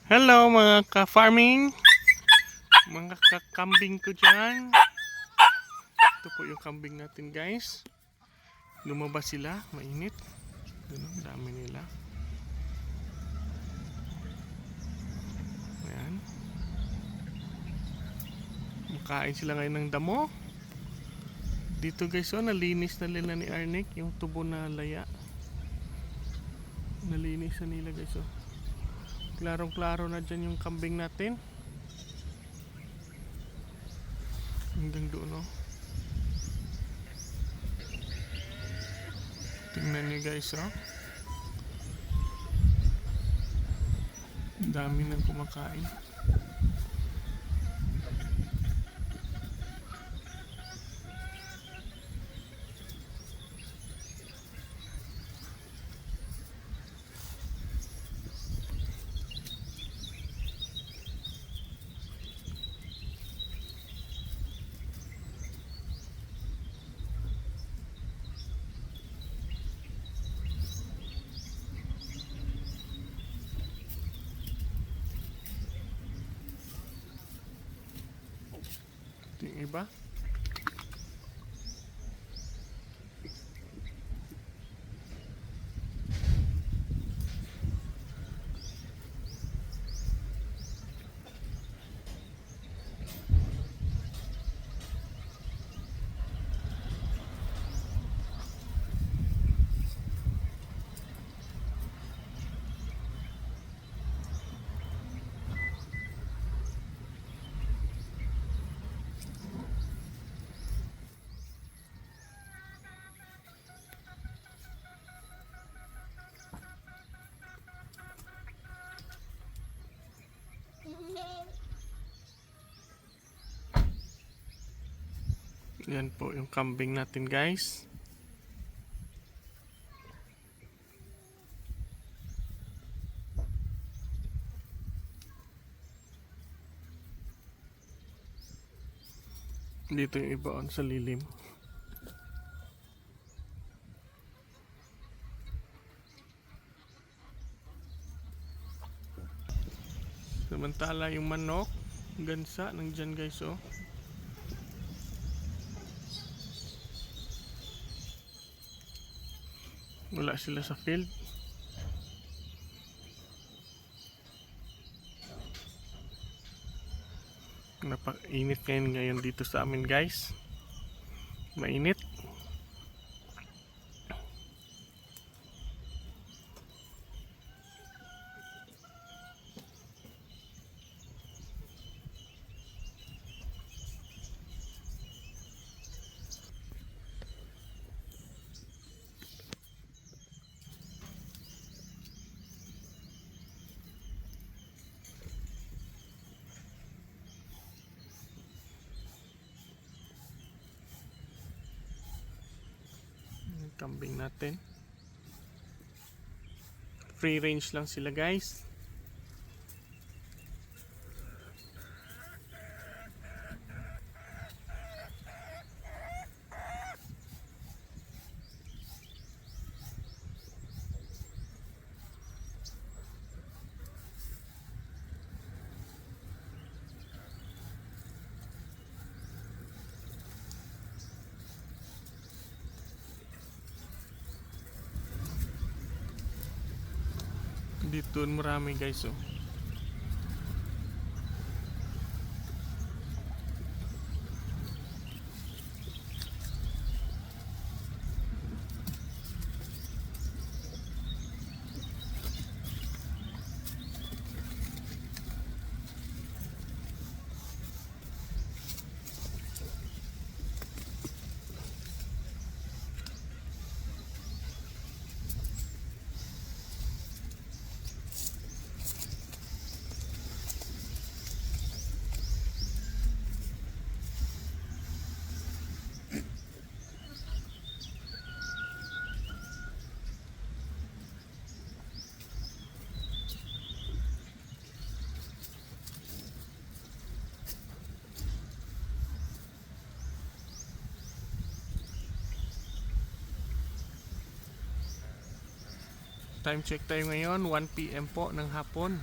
Hello mga ka-farming, mga kakambing ko dyan. Ito po yung kambing natin guys. Lumabas sila, mainit. Ganun, dami nila. Ayan. Makain sila ngayon ng damo. Dito guys, oh, nalinis na nila ni Arnick yung tubo na laya. Nalinis na nila guys, oh. Klarong-klaro na dyan yung kambing natin. Hanggang doon, oh. Tingnan nyo guys, oh. Dami nang kumakain. Ito yung iba. Yan po yung kambing natin guys. Dito yung iba on sa lilim. Samantala yung manok, gansa nandyan guys, oh. Wala sila sa field. Napakainit ngayon dito sa amin guys. Mainit. Kambing natin, free range lang sila guys. Dito marami guys, oh. Time check tayo ngayon, 1 PM po ng hapon.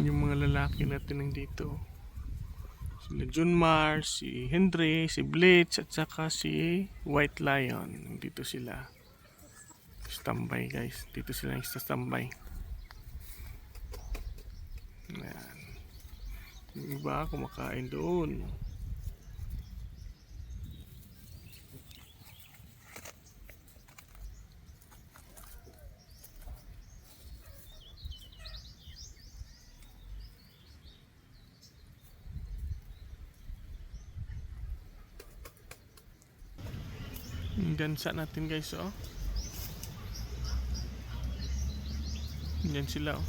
Yung mga lalaki natin nandito. Sila Junmar, si Henry, si Blitz, at saka si White Lion. Nandito sila. Standby guys. Dito sila standby. Ayan. Yung iba kumakain doon. Yung gansa natin guys, oh. Yan sila, oh.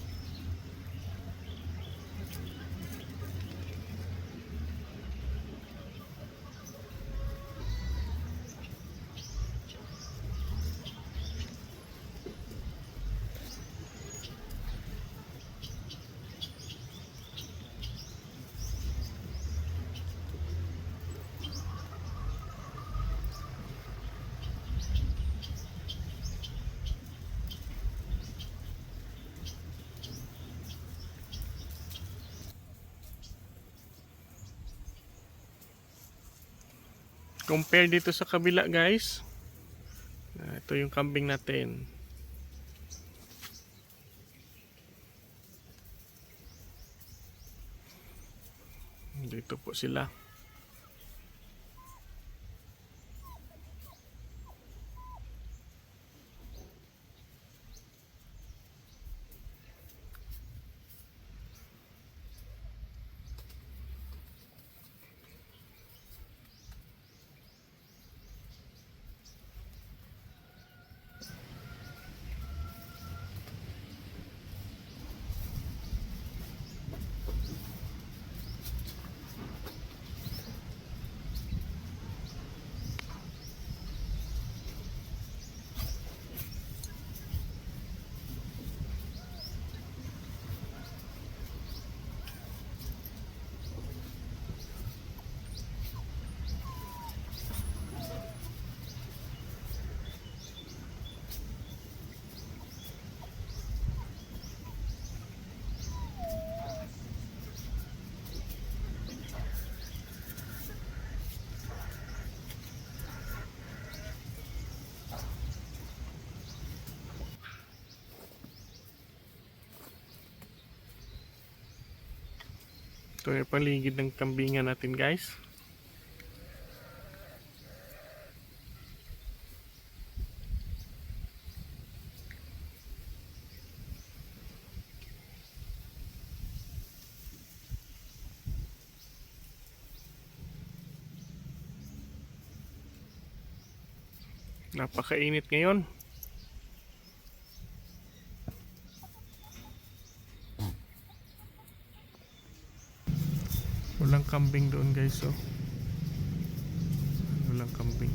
Compare dito sa kabila guys. Ito yung kambing natin. Dito po sila. Ito yung paligid ng kambingan natin guys. Napakainit ngayon. Walang kambing doon guys, oh. Walang kambing.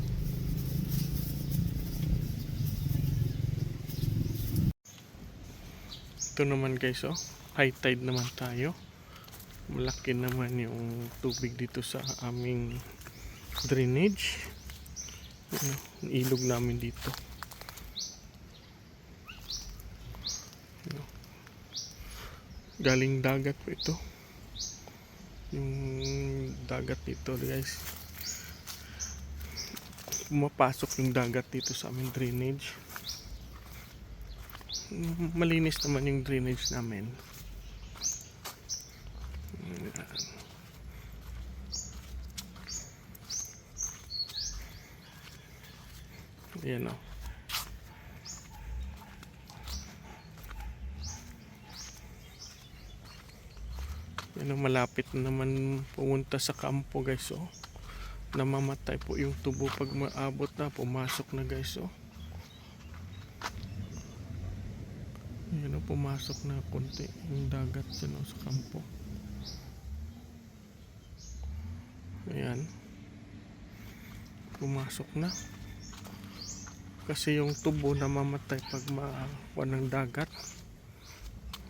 Ito naman guys, oh. High tide naman tayo. Malaki naman yung tubig dito sa aming drainage. Ilog namin dito. Galing dagat po ito. Yung dagat dito guys, pumapasok yung dagat dito sa aming drainage. Malinis naman yung drainage namin. Ayan, oh. Yan, malapit naman pumunta sa kampo guys, oh. Namamatay po yung tubo pag maabot na, pumasok na guys, oh. Yan, oh, pumasok na konti yung dagat dyan, oh, sa kampo. Ayan, pumasok na kasi yung tubo namamatay pag makuha ng dagat.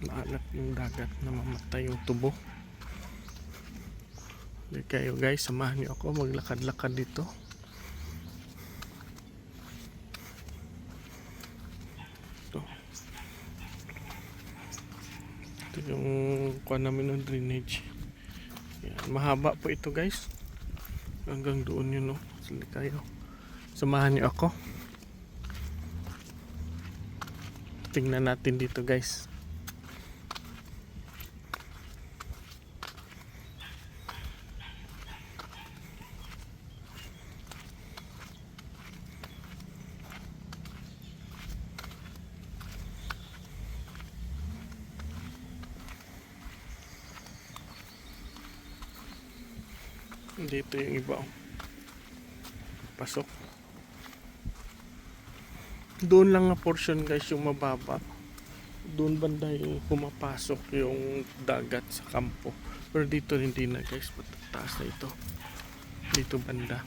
Maalat yung dagat, namamatay yung tubo. Hindi kayo guys, samahan niyo ako maglakad-lakad dito. Ito. Ito yung kuha namin ng drainage. Yan. Mahaba po ito guys. Hanggang doon yun, no. Sali kayo. Samahan niyo ako. Tingnan natin dito guys. Dito yung iba, oh. Pasok. Doon lang na portion guys yung mababa. Doon banda yung pumapasok yung dagat sa kampo. Pero dito hindi na guys, pataas na ito. Dito banda,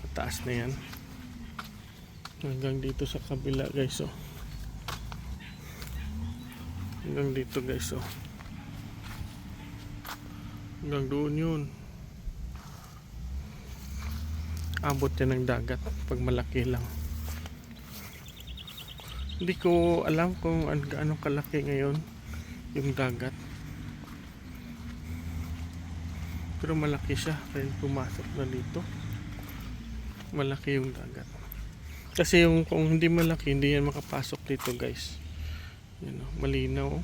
pataas na yan. Hanggang dito sa kabila guys, oh. Hanggang dito guys, oh. Hanggang doon yun. Abot yan ng dagat pag malaki lang. Hindi ko alam kung gaano kalaki ngayon yung dagat, pero malaki siya kaya pumasok na dito. Malaki yung dagat kasi yung kung hindi malaki hindi yan makapasok dito guys. Yan, oh, malinaw, oh.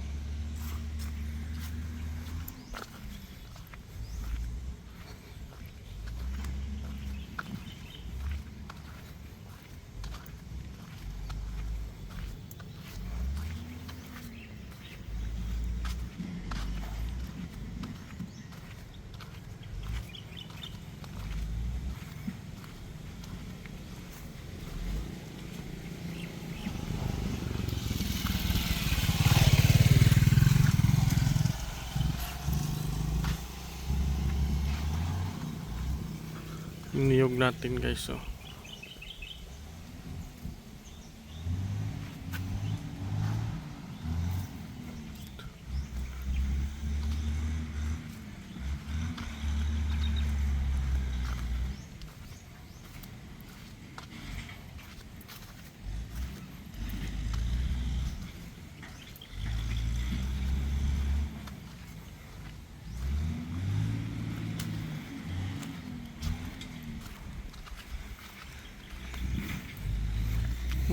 Yung niyog natin guys, oh.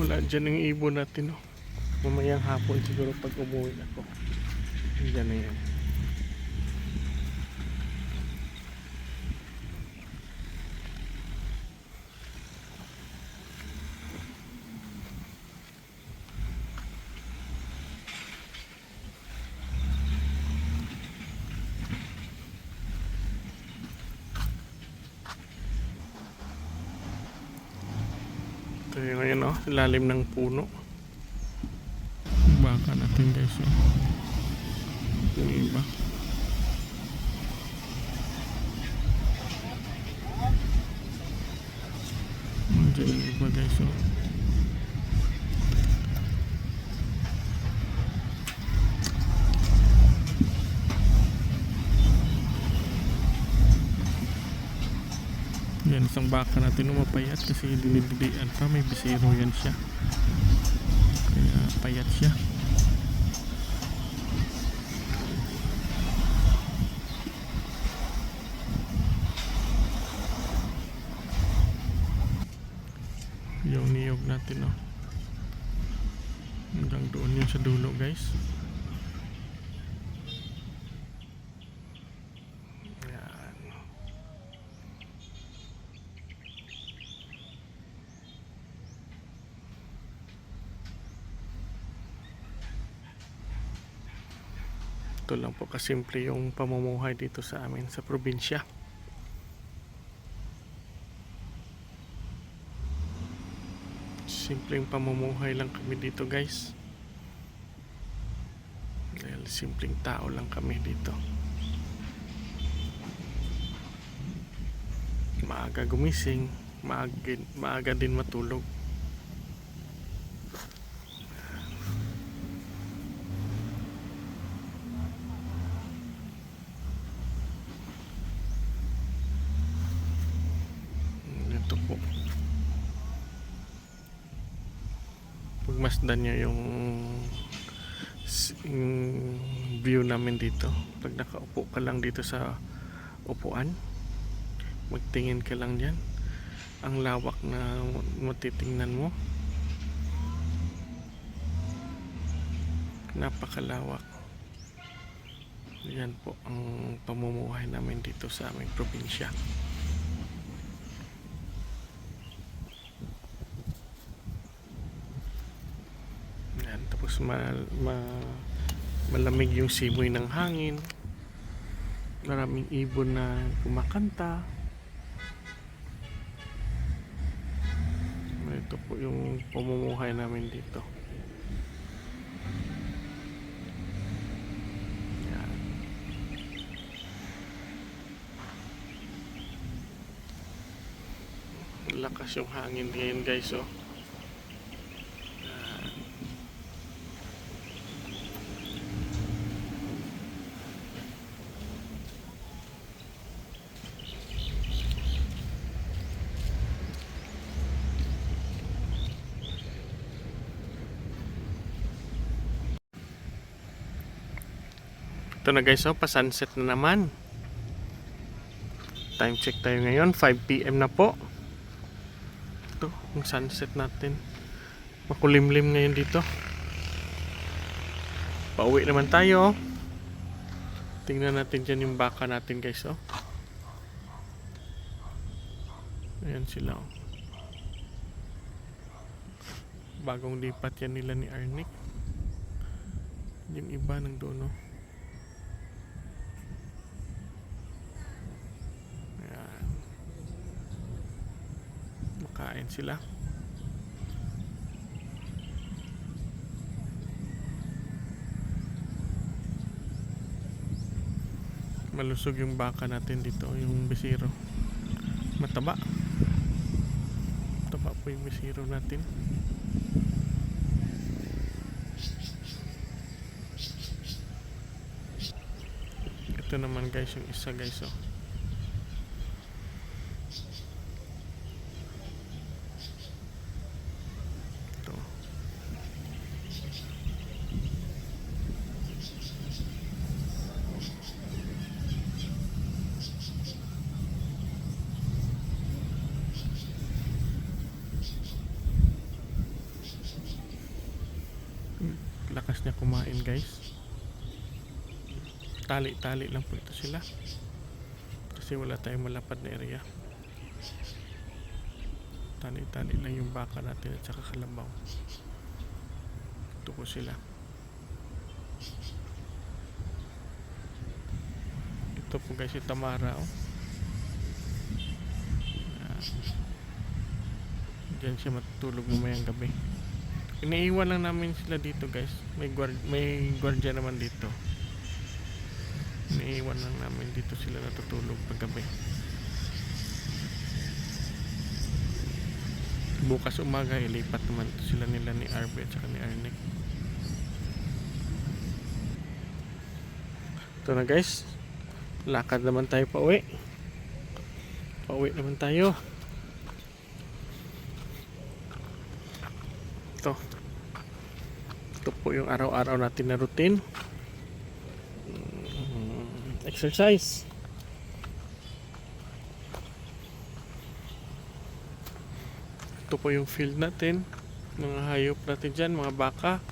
Wala dyan yung ibon natin, oh. Mamayang hapon siguro pag umuwi ako. Diyan na yan. Ito yung ngayon, oh, ilalim ng puno. Baka natin guys, oh. Yung iba. Diyan yung iba guys, oh. Yan, isang baka natin umapayat kasi dinididian pa, may bisero yan siya. Kaya payat siya. Yung niyog natin, oh. Hanggang doon yun sa dulo guys. Ito lang po kasimple yung pamumuhay dito sa amin sa probinsya. Simpleng pamumuhay lang kami dito guys. Dahil simpleng tao lang kami dito. Maaga gumising, maaga din matulog. Ito po. Pagmasdan nyo yung view namin dito. Pag nakaupo ka lang dito sa upuan, magtingin ka lang dyan, ang lawak na matitingnan mo, napakalawak. Yan po ang pamumuhay namin dito sa aming probinsya. Yan, tapos malamig yung simoy ng hangin, maraming ibon na kumakanta. Ito po yung pamumuhay namin dito. Yan. Lakas yung hangin ngayon guys, oh. Ito na guys, oh, pa-sunset na naman. Time check tayo ngayon, 5 PM na po. Ito, yung sunset natin. Makulimlim ngayon dito. Pauwi naman tayo. Tingnan natin dyan yung baka natin guys, oh. Ayan sila, oh. Bagong lipat yan nila ni Arnick. Yung iba nang doon, oh. Kain sila. Malusog yung baka natin dito, yung bisiro. Mataba. Mataba po yung bisiro natin. Ito naman guys, yung isa guys, oh. Lakas niya kumain guys. Tali-tali lang po ito sila kasi wala tayong malapad na area. Tali-tali lang yung baka natin at saka kalabaw. Ito po sila. Ito po guys yung Tamara, oh. Diyan siya matutulog mamayang gabi. Iniiwan lang namin sila dito guys. May guardia naman dito. Iniiwan lang namin dito sila natutulog paggabi. Bukas umaga ilipat naman sila nila ni Arbe at saka ni Arnick. Ito na guys. Lakad naman tayo pauwi. Pauwi naman tayo. Ito po yung araw-araw natin na routine. Exercise. Ito po yung field natin. Mga hayop natin dyan, mga baka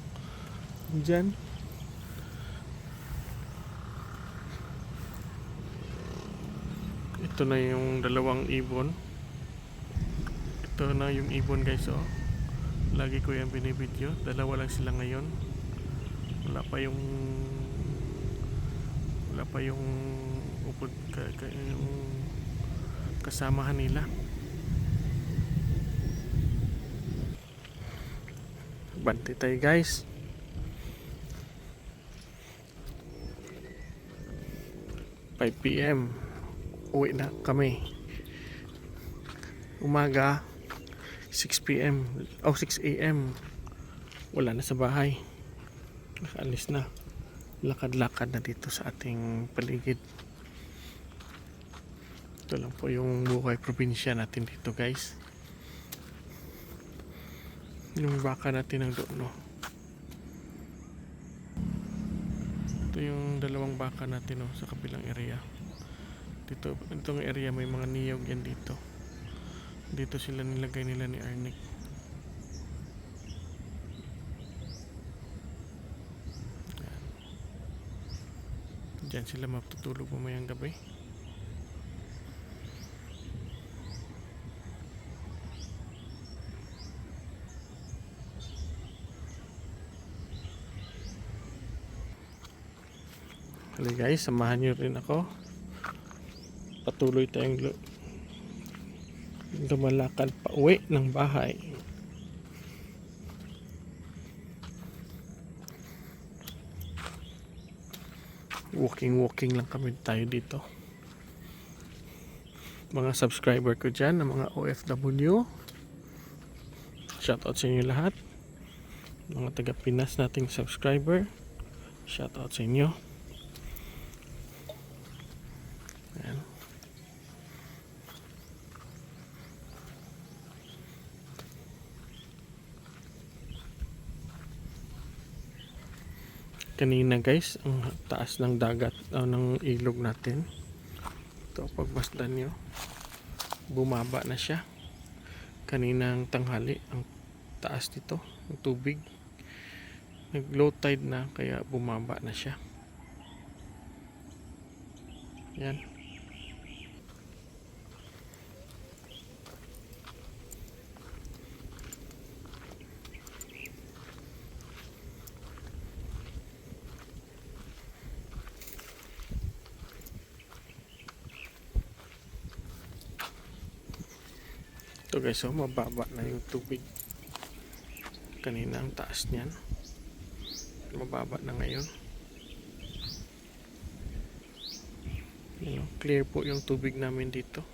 dyan. Ito na yung dalawang ibon. Ito na yung ibon guys, oh. Lagi ko yung binibideo. Dalawa lang sila ngayon. Wala pa yung upod yung kasamahan nila. Bante tayo guys. PM 5 PM uwi na kami. Umaga 6 PM o 6 AM wala na sa bahay. Nakaalis na. Lakad-lakad na dito sa ating paligid. Ito lang po yung buhay probinsya natin dito guys. Yung baka natin ang doon, no? Ito yung dalawang baka natin oh, sa kabilang area. Dito, itong area may mga niyog yan dito. Dito sila nilagay nila ni Arnick. Yan. Diyan sila matutulog mamayang gabi. Hello guys, samahan nyo rin ako. Patuloy tayong lumalakad pa uwi ng bahay. Walking lang kami tayo dito. Mga subscriber ko dyan, ng mga OFW, shoutout sa inyo lahat. Mga taga Pinas nating subscriber, shoutout sa inyo. Ayan. Kanina guys, ang taas ng dagat ng ilog natin. Ito, pagbasdan nyo, bumaba na siya. Kaninang tanghali, ang taas nito, ng tubig. Nag low tide na, kaya bumaba na siya. Yan. Ito guys, oh, mababa na yung tubig. Kanina ang taas niyan. Mababa na ngayon. Clear po yung tubig namin dito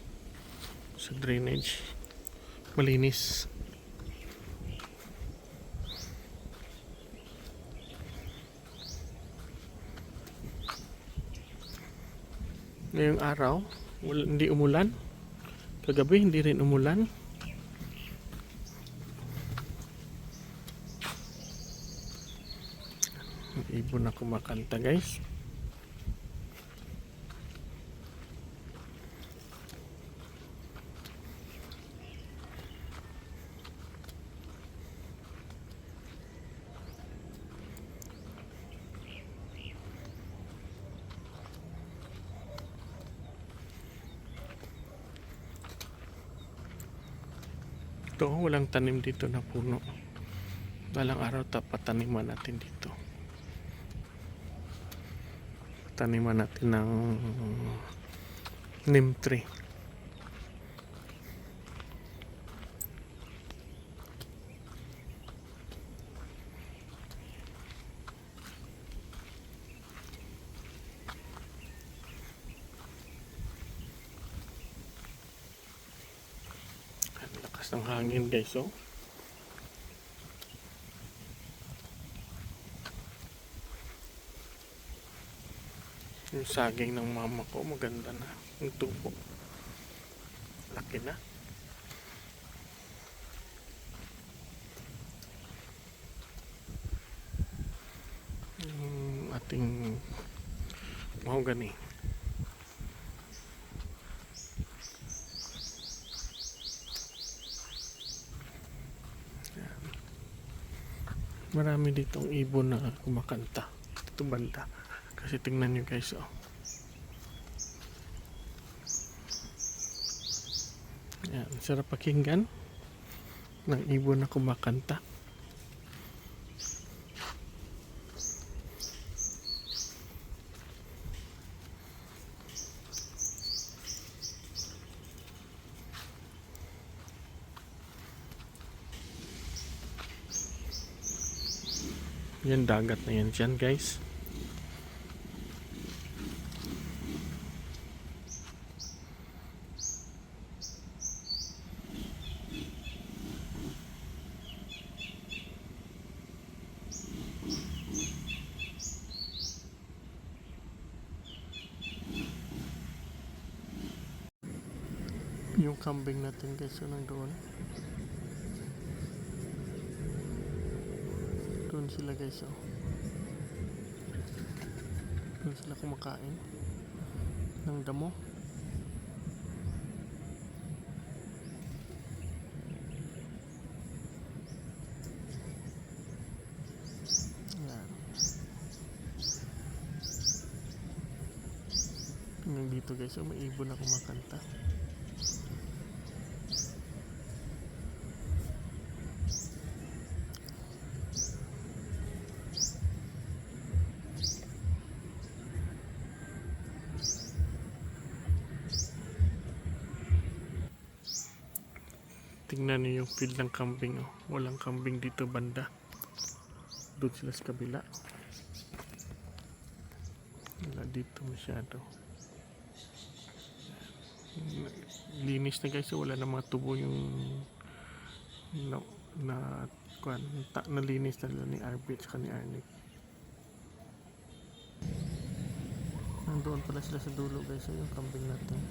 sa drainage. Malinis. Ngayong araw, hindi umulan. Kagabi hindi rin umulan. Ibon na kumakanta guys. Ito, walang tanim dito na puno. Balang araw pataniman natin dito. Taniman natin ng neem tree. Ang lakas ng hangin guys, oh. Yung saging ng mama ko maganda na, yung tubo laki na. Yung ating mahogany. Marami ditong ibon na kumakanta dito banda. Kasi tingnan nyo guys, oh. Yan, sarap pakinggan ng ibon na kumakanta. Yan, dagat na yan dyan guys. Yung kambing natin guys, yun ang doon. Doon sila guys, oh. Doon sila kumakain ng damo. Ayan. Hanggang dito guys, may ibon na kumakanta. Tingnan niyo yung field ng kambing. Oh. Walang kambing dito banda. Doon sila sa kabila. Wala dito masyado. Linis na guys. Wala na mga tubo yung nalinis na ni RB at saka ni Arnick. Nandoon pala sila sa dulo guys. Yung kambing natin.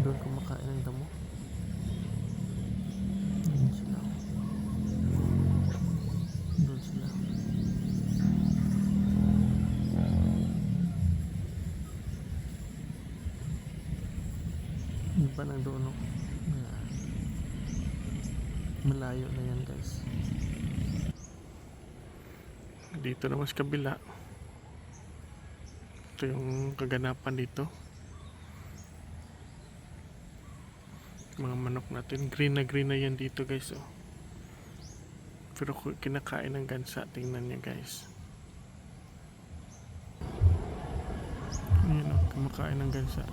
Doon kumakain ng damo. Doon sila. Iba nang doon, no? Malayo na yan guys. Dito naman sa kabila, ito yung kaganapan dito. Mga manok natin, green na yan dito guys. Oh. Pero kinakain ng gansa. Tingnan nyo guys. Ayan o, kumakain ng gansa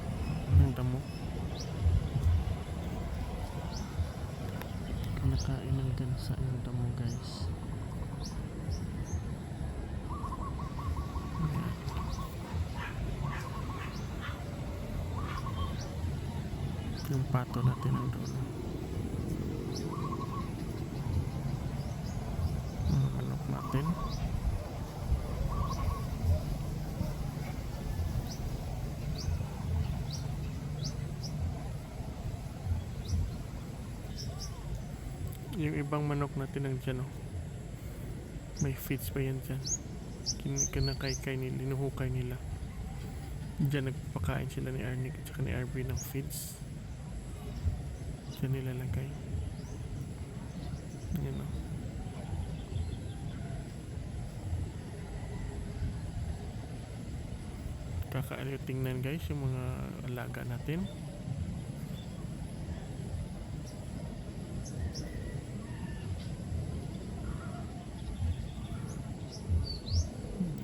ng damo. Kinakain ng gansa ng damo guys. Ayan. Yung pato natin ang doon. Manok natin. Yung ibang manok natin ang dyan, oh. May feeds pa yan dyan. Kinakaykay nila, linuhukay nila. Dyan nagpapakain sila ni Arnick at saka ni RB ng feeds. Dyan nilalagay. Yan, oh. Kakaaliw tingnan guys yung mga alaga natin.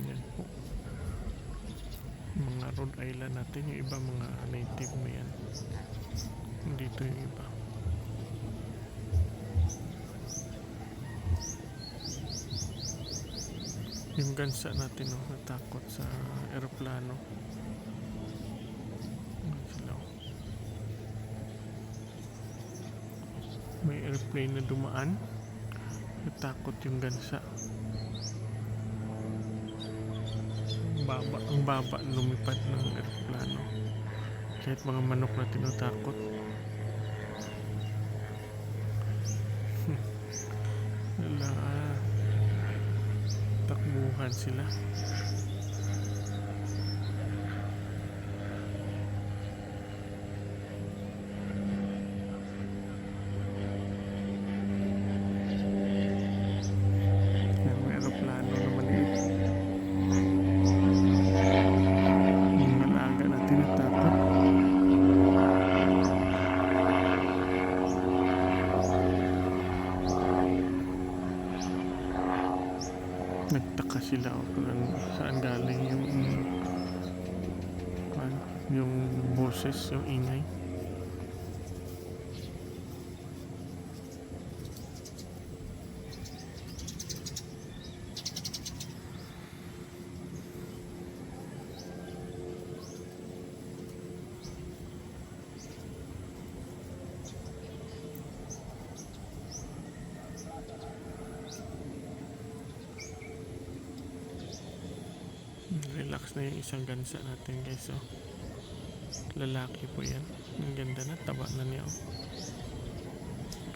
Yan po. Mga Rhode Island natin, yung iba mga native mo yan. Dito yung iba. Yung gansa natin, oh, natakot sa aeroplano. May airplane na dumaan. Natakot yung gansa. Ang baba lumipad ng aeroplano. Kahit mga manok natin natakot. Wala. Takbuhan sila. May aeroplano na maliit. Yung alaga natin natakot. Nagtaka sila kung saan galing yung boses, yung ingay. Relax na yung isang gansa natin guys, oh. Lalaki po yan. Ang ganda na, taba na niya, oh.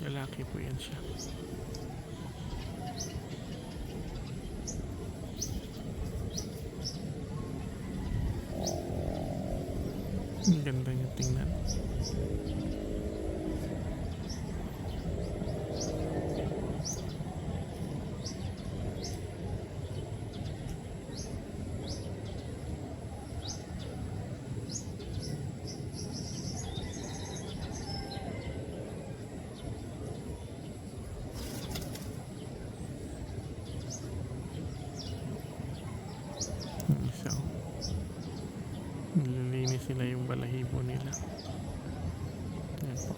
Lalaki po yan siya. Ang ganda niya tingnan. Yung isa, oh. Nililinis sila yung balahibo nila. Ayan po.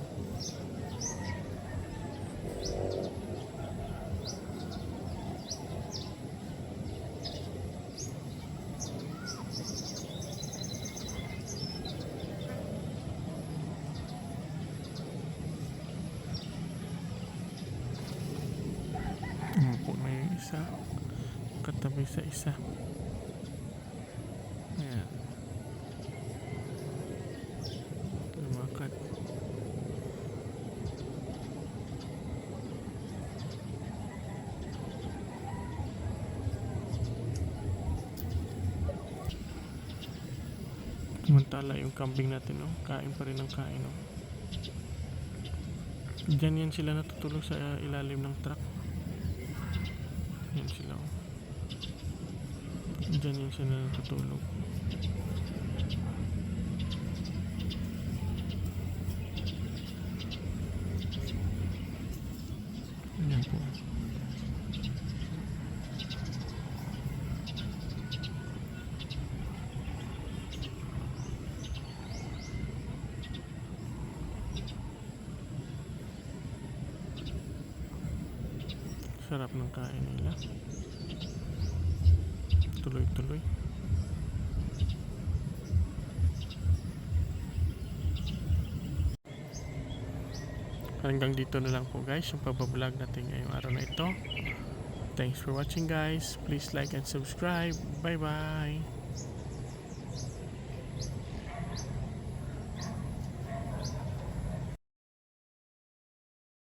Ayan po na yung isa. Katabi sa isa. Ayan. Lumakad. Samantala yung kambing natin, oh, kain pa rin ng kain, oh. Diyan yan sila natutulog sa ilalim ng truck. Yan sila, oh. Diyan yan sila natutulog. Yan po. Sarap ng kain nila. Tuloy-tuloy. Hanggang dito na lang po guys yung pabablog natin ngayong araw na ito. Thanks for watching guys. Please like and subscribe. Bye bye.